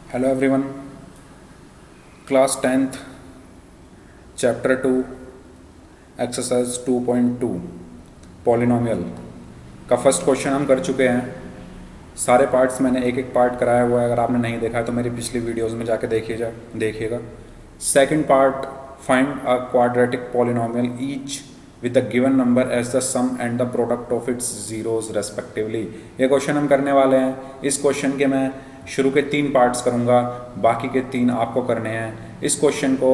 Hello everyone, class 10th chapter 2 exercise 2.2 polynomial का first question हम कर चुके हैं। सारे पार्ट्स मैंने एक एक पार्ट कराया हुआ है। अगर आपने नहीं देखा है तो मेरी पिछली वीडियोस में जाके देखिएगा। Second part, find a quadratic polynomial each with the given number as the sum and the product of its zeros respectively. ये क्वेश्चन हम करने वाले हैं। इस क्वेश्चन के मैं शुरू के 3 पार्ट्स करूंगा, बाकी के 3 आपको करने हैं। इस क्वेश्चन को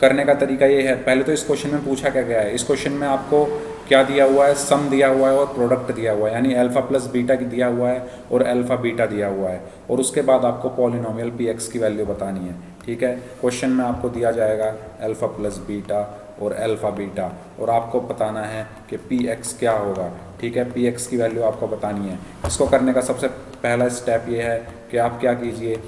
करने का तरीका ये है, पहले तो इस क्वेश्चन में पूछा क्या गया है। इस क्वेश्चन में आपको क्या दिया हुआ है, सम दिया हुआ है और प्रोडक्ट दिया हुआ है, यानी अल्फा प्लस बीटा दिया हुआ है और अल्फा बीटा दिया हुआ है। और उसके बाद आपको पॉलिनोमियल पी एक्स की वैल्यू बतानी है। ठीक है, क्वेश्चन में आपको दिया जाएगा अल्फा प्लस बीटा और अल्फा बीटा, और आपको बताना है कि पी एक्स क्या होगा। ठीक है, पी एक्स की वैल्यू आपको बतानी है। इसको करने का सबसे पहला स्टेप ये है कि आप क्या कीजिए,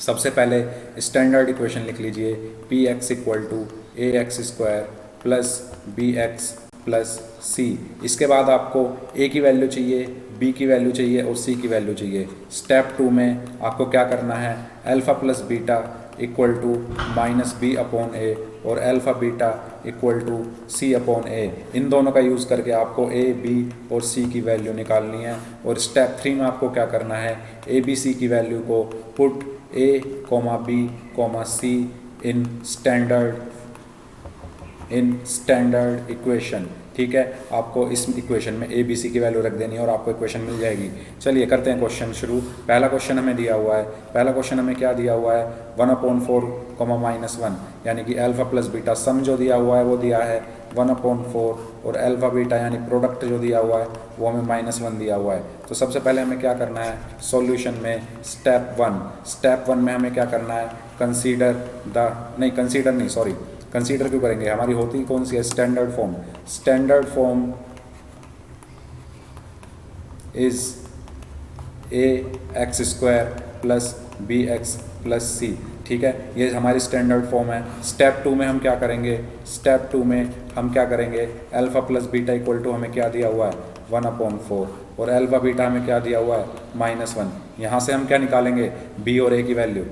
सबसे पहले स्टैंडर्ड इक्वेशन लिख लीजिए, P X equal to A X square plus B X plus C. इसके बाद आपको ए की वैल्यू चाहिए, बी की वैल्यू चाहिए और सी की वैल्यू चाहिए। स्टेप 2 में आपको क्या करना है, alpha plus beta equal to minus B upon A और alpha beta equal to C upon A. इन दोनों का यूज़ करके आपको ए, बी और सी की वैल्यू निकालनी है। और स्टेप 3 में आपको क्या करना है, ए बी सी की वैल्यू को put A comma B comma C in standard equation. ठीक है, आपको इस इक्वेशन में ए बी सी की वैल्यू रख देनी है और आपको इक्वेशन मिल जाएगी। चलिए करते हैं क्वेश्चन शुरू। पहला क्वेश्चन हमें दिया हुआ है, पहला क्वेश्चन हमें क्या दिया हुआ है, 1/4 माइनस 1, यानी कि अल्फा प्लस बीटा सम जो दिया हुआ है वो दिया है 1/4 और अल्फा बीटा यानी प्रोडक्ट जो दिया हुआ है वो हमें -1 दिया हुआ है। तो सबसे पहले हमें क्या करना है, सॉल्यूशन में स्टेप 1 में हमें क्या करना है, कंसीडर क्यों करेंगे, हमारी होती कौन सी है, standard form is A X square plus B X plus C. ठीक है, ये हमारी स्टैंडर्ड फॉर्म है। स्टेप 2 में हम क्या करेंगे, alpha plus beta equal to हमें क्या दिया हुआ है 1/4 और अल्फा बीटा हमें क्या दिया हुआ है -1। यहाँ से हम क्या निकालेंगे, बी और ए की वैल्यू।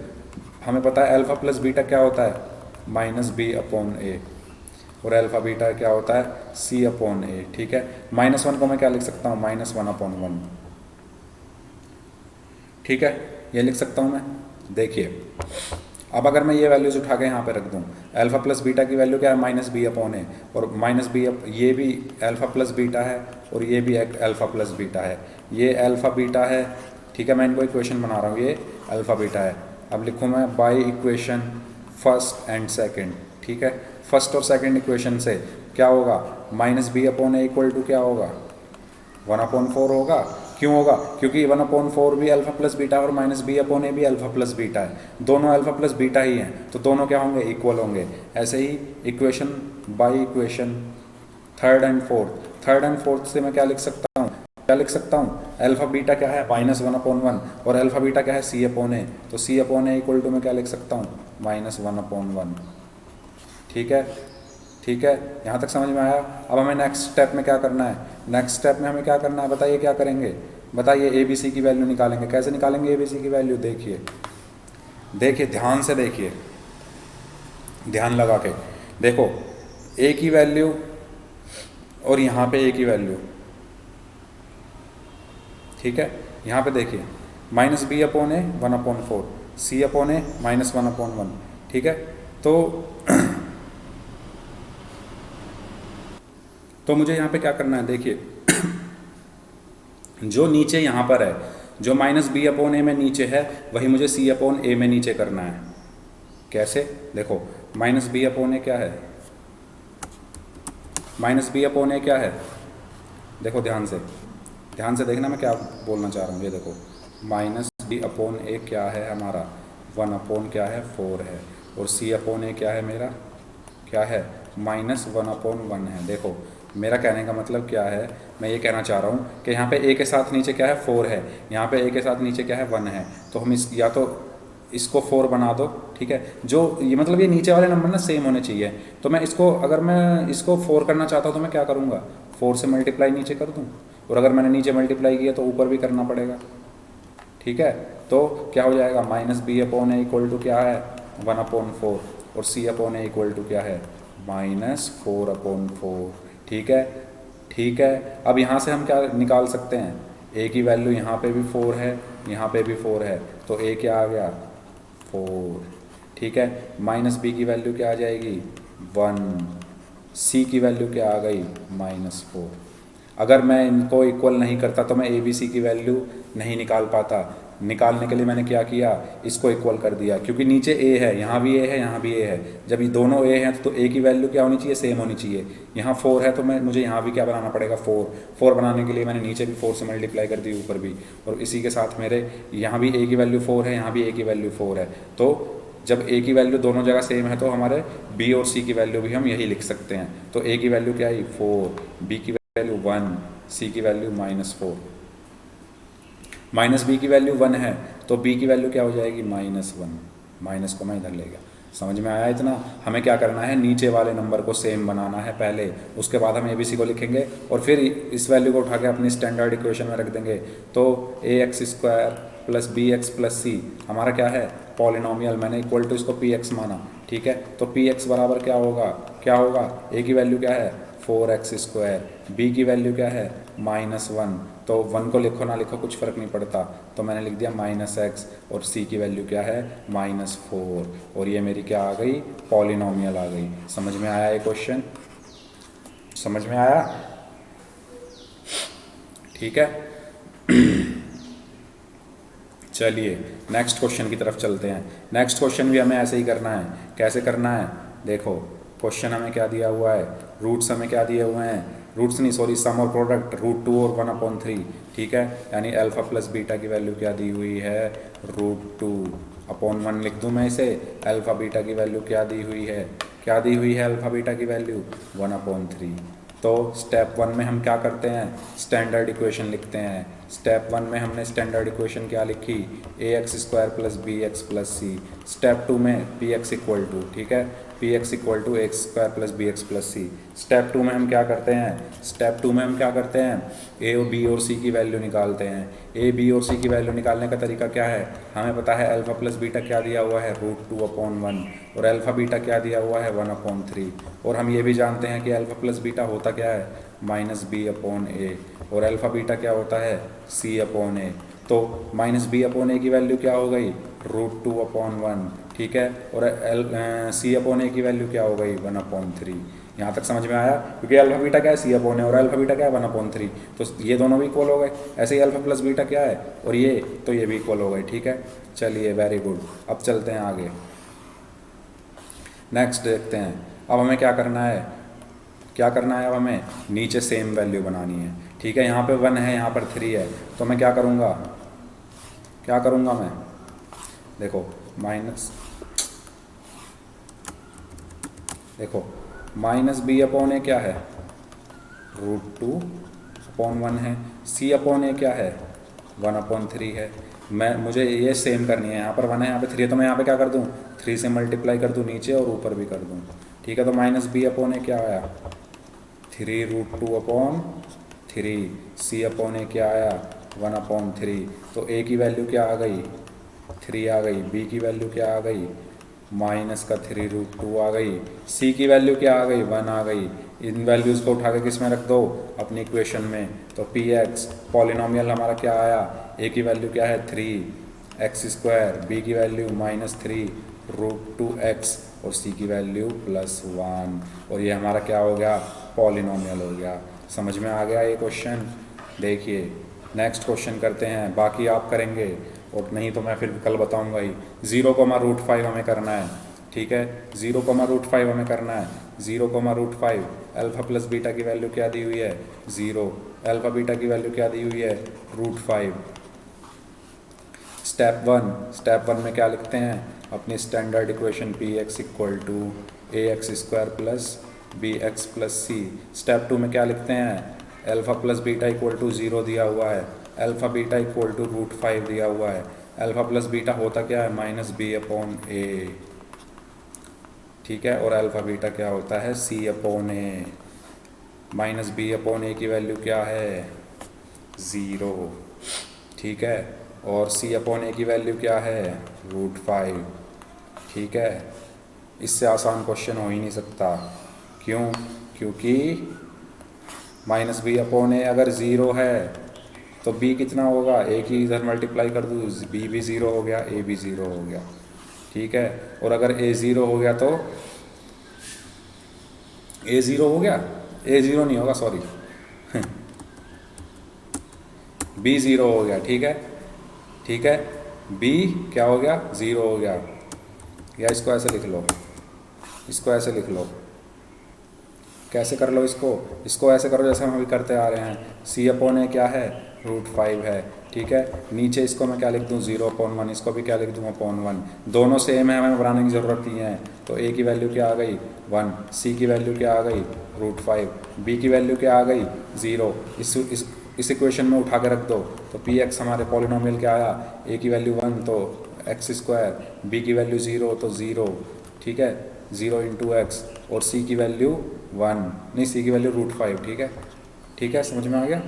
हमें पता है अल्फा प्लस बीटा क्या होता है, -b/a और अल्फा बीटा क्या होता है, c/a। ठीक है, -1 को मैं क्या लिख सकता हूँ, -1/1। ठीक है, ये लिख सकता हूँ मैं। देखिए अब अगर मैं ये वैल्यूज उठा के यहाँ पे रख दूँ, अल्फा प्लस बीटा की वैल्यू क्या है, -b/a और -b, ये भी अल्फा प्लस बीटा है और ये भी एक अल्फा प्लस बीटा है। ये अल्फा बीटा है। ठीक है, मैं इनको इक्वेशन बना रहा हूँ, ये अल्फा बीटा है। अब लिखूँ मैं by equation first and second. ठीक है, फर्स्ट और सेकंड इक्वेशन से क्या होगा, -b/a इक्वल टू क्या होगा, 1/4 होगा। क्यों होगा, क्योंकि 1/4 भी अल्फा प्लस बीटा और -b/a भी अल्फा प्लस बीटा है, दोनों अल्फा प्लस बीटा ही हैं, तो दोनों क्या होंगे, इक्वल होंगे। ऐसे ही equation by equation third and fourth से मैं क्या लिख सकता हूँ, अल्फा बीटा क्या है, -1/1 और अल्फा बीटा क्या है, c/a। तो c/a इक्वल टू मैं क्या लिख सकता हूँ, -1/1। ठीक है, यहाँ तक समझ में आया। अब हमें नेक्स्ट स्टेप में क्या करना है, बताइए क्या करेंगे, बताइए ए बी सी की वैल्यू निकालेंगे। कैसे निकालेंगे ए बी सी की वैल्यू, देखिए ध्यान से देखिए, ध्यान लगा के देखो, ए की वैल्यू और यहाँ पे ए की वैल्यू। ठीक है, यहाँ पे देखिए -b/a 1/4, c/a -1/1। ठीक है, तो मुझे यहाँ पे क्या करना है, देखिए जो नीचे यहाँ पर है, जो -b/a में नीचे है वही मुझे c/a में नीचे करना है। कैसे, देखो -b/a क्या है, -b/a क्या है, देखो ध्यान से देखना मैं क्या बोलना चाह रहा हूँ। ये देखो -b/a क्या है हमारा, 1/4 है और c/a क्या है मेरा, क्या है, -1/1 है। देखो मेरा कहने का मतलब क्या है, मैं ये कहना चाह रहा हूँ कि यहाँ पे a के साथ नीचे क्या है, 4 है, यहाँ पे a के साथ नीचे क्या है, 1 है। तो हम या तो इसको 4 बना दो। ठीक है, जो ये मतलब ये नीचे वाले नंबर ना सेम होने चाहिए। तो मैं इसको, अगर मैं इसको 4 करना चाहता हूँ तो मैं क्या करूँगा, 4 से मल्टीप्लाई नीचे कर दूँ, और अगर मैंने नीचे मल्टीप्लाई किया तो ऊपर भी करना पड़ेगा। ठीक है, तो क्या हो जाएगा, minus B upon A equal to क्या है 1/4 और C upon A equal to क्या है -4/4। ठीक है, ठीक है। अब यहाँ से हम क्या निकाल सकते हैं, ए की वैल्यू यहाँ पे भी 4 है, यहाँ पे भी 4 है, तो ए क्या आ गया 4। ठीक है, माइनस बी की वैल्यू क्या आ जाएगी 1, सी की वैल्यू क्या आ गई -4। अगर मैं इनको इक्वल नहीं करता तो मैं ए बी सी की वैल्यू नहीं निकाल पाता। निकालने के लिए मैंने क्या किया, इसको इक्वल कर दिया, क्योंकि नीचे ए है, यहाँ भी ए है, यहाँ भी ए है। जब ये दोनों ए हैं तो ए की वैल्यू क्या होनी चाहिए, सेम होनी चाहिए। यहाँ 4 है तो मुझे यहाँ भी क्या बनाना पड़ेगा 4 बनाने के लिए मैंने नीचे भी 4 से मल्टीप्लाई कर दी, ऊपर भी, और इसी के साथ मेरे यहाँ भी ए की वैल्यू 4 है, यहाँ भी ए की वैल्यू 4 है। तो जब ए की वैल्यू दोनों जगह सेम है तो हमारे बी और सी की वैल्यू भी हम यही लिख सकते हैं। तो ए की वैल्यू क्या आई 4, बी की वैल्यू 1, सी की वैल्यू -4। माइनस बी की वैल्यू 1 है तो बी की वैल्यू क्या हो जाएगी -1, माइनस को मैं इधर ले गया। समझ में आया इतना? हमें क्या करना है, नीचे वाले नंबर को सेम बनाना है पहले, उसके बाद हम ABC को लिखेंगे और फिर इस वैल्यू को उठा के अपनी स्टैंडर्ड इक्वेशन में रख देंगे। तो ax² + bx + c हमारा क्या है पॉलिनोमियल, मैंने इक्वल टू इसको px माना। ठीक है, तो px बराबर क्या होगा, क्या होगा, a की वैल्यू क्या है 4x², b की वैल्यू क्या है -1, तो 1 को लिखो ना लिखो कुछ फ़र्क नहीं पड़ता, तो मैंने लिख दिया -x, और c की वैल्यू क्या है -4, और ये मेरी क्या आ गई पॉलिनोमियल आ गई। समझ में आया ये क्वेश्चन, समझ में आया? ठीक है, चलिए नेक्स्ट क्वेश्चन की तरफ चलते हैं। नेक्स्ट क्वेश्चन भी हमें ऐसे ही करना है। कैसे करना है, देखो क्वेश्चन हमें क्या दिया हुआ है, रूट्स हमें क्या दिए हुए हैं, रूट्स नहीं सॉरी सम और प्रोडक्ट √2 और 1/3। ठीक है, यानी अल्फा प्लस बीटा की वैल्यू क्या दी हुई है √2/1 लिख दूँ मैं इसे। अल्फा बीटा की वैल्यू क्या दी हुई है, क्या दी हुई है अल्फा बीटा की वैल्यू 1/3। तो स्टेप 1 में हम क्या करते हैं, स्टैंडर्ड इक्वेशन लिखते हैं। स्टेप 1 में हमने स्टैंडर्ड इक्वेशन क्या लिखी, ax² + bx + c। स्टेप 2 में px इक्वल टू, ठीक है, px equal to x² + bx + c। Step 2 में हम क्या करते हैं, स्टेप 2 में हम क्या करते हैं, a और b और c की वैल्यू निकालते हैं। a b और c की वैल्यू निकालने का तरीका क्या है, हमें पता है अल्फा प्लस बीटा क्या दिया हुआ है √2/1, और अल्फा बीटा क्या दिया हुआ है 1/3, और हम ये भी जानते हैं कि अल्फा प्लस बीटा होता क्या है -b/a, और अल्फा बीटा क्या होता है c/a। तो -b/a की वैल्यू क्या हो गई √2/1, ठीक है, और c/a की वैल्यू क्या हो गई 1/3। यहाँ तक समझ में आया? क्योंकि अल्फा बीटा क्या है c/a और अल्फा बीटा क्या है 1/3, तो ये दोनों भी इक्वल हो गए। ऐसे ही अल्फा प्लस बीटा क्या है और ये, तो ये भी इक्वल हो गए। ठीक है, चलिए वेरी गुड। अब चलते हैं आगे, नेक्स्ट देखते हैं। अब हमें क्या करना है, क्या करना है, अब हमें नीचे सेम वैल्यू बनानी है। ठीक है, यहाँ पे 1 है, यहाँ पर 3 है, तो मैं क्या करूँगा, क्या करूँगा मैं, देखो -b/a क्या है √2/1 है, c/a क्या है 1/3 है। मुझे ये सेम करनी है, यहाँ पर 1 है, यहाँ पे 3 है, तो मैं यहाँ पे क्या कर दूँ 3 से मल्टीप्लाई कर दूँ नीचे और ऊपर भी कर दूँ। ठीक है, तो -b/a क्या आया 3√2/3, c/a क्या आया 1/3। तो a की वैल्यू क्या आ गई 3 आ गई, b की वैल्यू क्या आ गई -3√2 आ गई, c की वैल्यू क्या आ गई 1 आ गई। इन वैल्यूज़ को उठा के किस में रख दो, अपनी इक्वेशन में। तो px पॉलिनोमियल हमारा क्या आया, a की वैल्यू क्या है 3x², b की वैल्यू -3√2x, और c की वैल्यू +1, और ये हमारा क्या हो गया पॉलिनोमियल हो गया। समझ में आ गया ये क्वेश्चन? देखिए नेक्स्ट क्वेश्चन करते हैं, बाकी आप करेंगे और नहीं तो मैं फिर कल बताऊंगा ही। 0,5 हमें करना है। ठीक है, 0,5 हमें करना है। 0,5 अल्फा प्लस बीटा की वैल्यू क्या दी हुई है 0, अल्फा बीटा की वैल्यू क्या दी हुई है √5। स्टेप 1 में क्या लिखते हैं, अपनी standard equation px equal to ax² + bx + c। Step 2 में क्या लिखते हैं, alpha plus beta equal to 0 दिया हुआ है, अल्फा बीटा इक्वल टू √5 दिया हुआ है। अल्फा प्लस बीटा होता क्या है -b/a, ठीक है, और अल्फा बीटा क्या होता है c/a। -b/a की वैल्यू क्या है 0, ठीक है। और सी अपॉन ए की वैल्यू क्या है, √5। ठीक है, इससे आसान क्वेश्चन हो ही नहीं सकता। क्यों? क्योंकि माइनस बी अपॉन ए अगर ज़ीरो है तो बी कितना होगा, ए की इधर मल्टीप्लाई कर दूँ, बी भी ज़ीरो हो गया, ए भी ज़ीरो हो गया। ठीक है, और अगर ए ज़ीरो हो गया तो ए ज़ीरो हो गया, ए ज़ीरो नहीं होगा सॉरी बी ज़ीरो हो गया। ठीक है, ठीक है, बी क्या हो गया, ज़ीरो हो गया। या इसको ऐसे लिख लो, इसको ऐसे लिख लो। कैसे कर लो इसको, इसको ऐसे करो जैसे हम अभी करते आ रहे हैं। सी अपॉन ए क्या है, √5 है। ठीक है, नीचे इसको मैं क्या लिख दूँ, 0/1, इसको भी क्या लिख दूँ, /1। दोनों सेम है, हमें बनाने की ज़रूरत नहीं है। तो ए की वैल्यू क्या आ गई, 1, सी की वैल्यू क्या आ गई, √5, बी की वैल्यू क्या आ गई, 0। इस इक्वेशन में उठा के रख दो तो पी एक्स हमारे पॉलिनोमियल क्या आया, ए की वैल्यू 1 तो x², बी की वैल्यू 0 तो 0। ठीक है, 0 × x, और सी की वैल्यू 1, नहीं सी की वैल्यू √5। ठीक है, ठीक है, समझ में आ गया।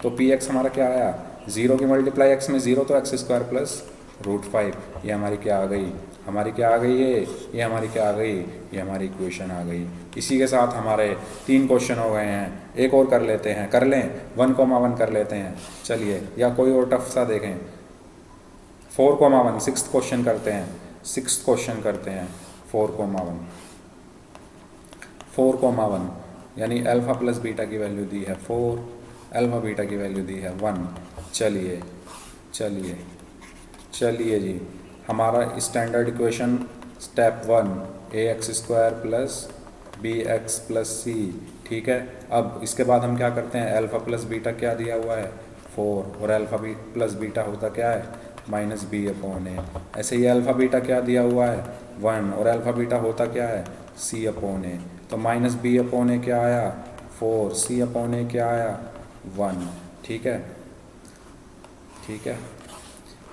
तो पी एक्स हमारा क्या आया, 0 की मल्टीप्लाई एक्स में 0 तो x² प्लस √5। ये हमारी क्या आ गई, हमारी क्या आ गई है, ये हमारी क्या आ गई, ये हमारी इक्वेशन आ गई। इसी के साथ हमारे 3 क्वेश्चन हो गए हैं। एक और कर लेते हैं, कर लें, 1,1 कर लेते हैं। चलिए, या कोई और टफ सा देखें, 4,1, 6th क्वेश्चन करते हैं। 6th क्वेश्चन करते हैं, 4,1, 4,1 यानी अल्फ़ा प्लस बीटा की वैल्यू दी है 4, अल्फ़ा बीटा की वैल्यू दी है 1। चलिए चलिए चलिए जी, हमारा standard equation step 1, ax² plus bx plus C. ठीक है, अब इसके बाद हम क्या करते हैं, अल्फ़ा प्लस बीटा क्या दिया हुआ है, 4, और अल्फ़ा प्लस बीटा होता क्या है, -b/a। ऐसे ही अल्फ़ा बीटा क्या दिया हुआ है, 1, और अल्फ़ा बीटा होता क्या है, c/a। तो -b/a क्या आया, 4, c/a क्या आया, 1। ठीक है, ठीक है,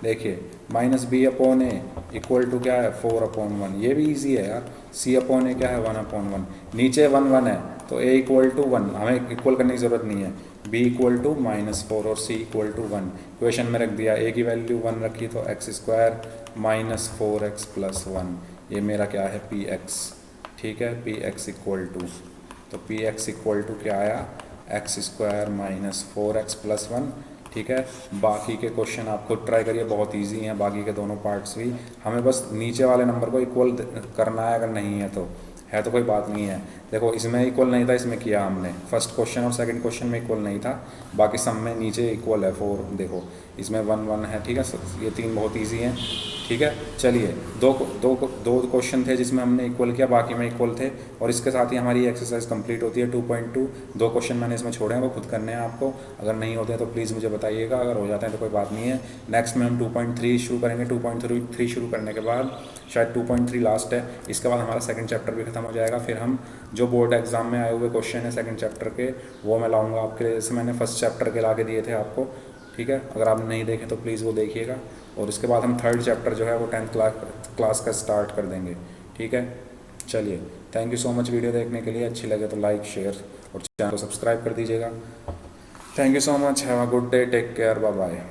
देखिए -b/a इक्वल टू क्या है, 4/1। ये भी इजी है यार। c/a क्या है, 1/1। नीचे 1 1 है तो a इक्वल टू 1, हमें इक्वल करने की ज़रूरत नहीं है। b इक्वल टू -4 और c इक्वल टू 1। इक्वेशन में रख दिया, a की वैल्यू 1 रखी तो x² -4x + 1। ये मेरा क्या है, px। ठीक है, px इक्वल टू, तो px इक्वल टू क्या आया, x² -4x + 1। ठीक है, बाकी के क्वेश्चन आप खुद ट्राई करिए, बहुत इजी हैं बाकी के दोनों पार्ट्स भी। हमें बस नीचे वाले नंबर को इक्वल करना है, अगर नहीं है तो कोई बात नहीं है। देखो, इसमें इक्वल नहीं था, इसमें किया हमने। फर्स्ट क्वेश्चन और सेकंड क्वेश्चन में इक्वल नहीं था, बाकी सब में नीचे इक्वल है 4। देखो, इसमें 1 1 है। ठीक है, ये 3 बहुत ईजी हैं। ठीक है, चलिए, दो क्वेश्चन थे जिसमें हमने इक्वल किया, बाकी में इक्वल थे। और इसके साथ ही हमारी एक्सरसाइज कंप्लीट होती है 2.2। 2 क्वेश्चन मैंने इसमें छोड़े हैं, वो खुद करने हैं आपको। अगर नहीं होते हैं तो प्लीज़ मुझे बताइएगा, अगर हो जाते हैं तो कोई बात नहीं है। नेक्स्ट में हम 2.3 शुरू करेंगे। 2.3 शुरू करने के बाद शायद 2.3 लास्ट है, इसके बाद हमारा सेकंड चैप्टर भी खत्म हो जाएगा। फिर हम जो बोर्ड एग्जाम में आए हुए क्वेश्चन है सेकंड चैप्टर के, वो मैं लाऊंगा आपके लिए, जैसे मैंने फर्स्ट चैप्टर के ला के दिए थे आपको। ठीक है, अगर आप नहीं देखें तो प्लीज़ वो देखिएगा। और उसके बाद हम थर्ड चैप्टर जो है वो 10th क्लास का स्टार्ट कर देंगे। ठीक है, चलिए, thank you so much video देखने के लिए। अच्छी लगे तो लाइक, शेयर और चैनल को सब्सक्राइब कर दीजिएगा। Thank you so much, have a good day, take care, bye bye.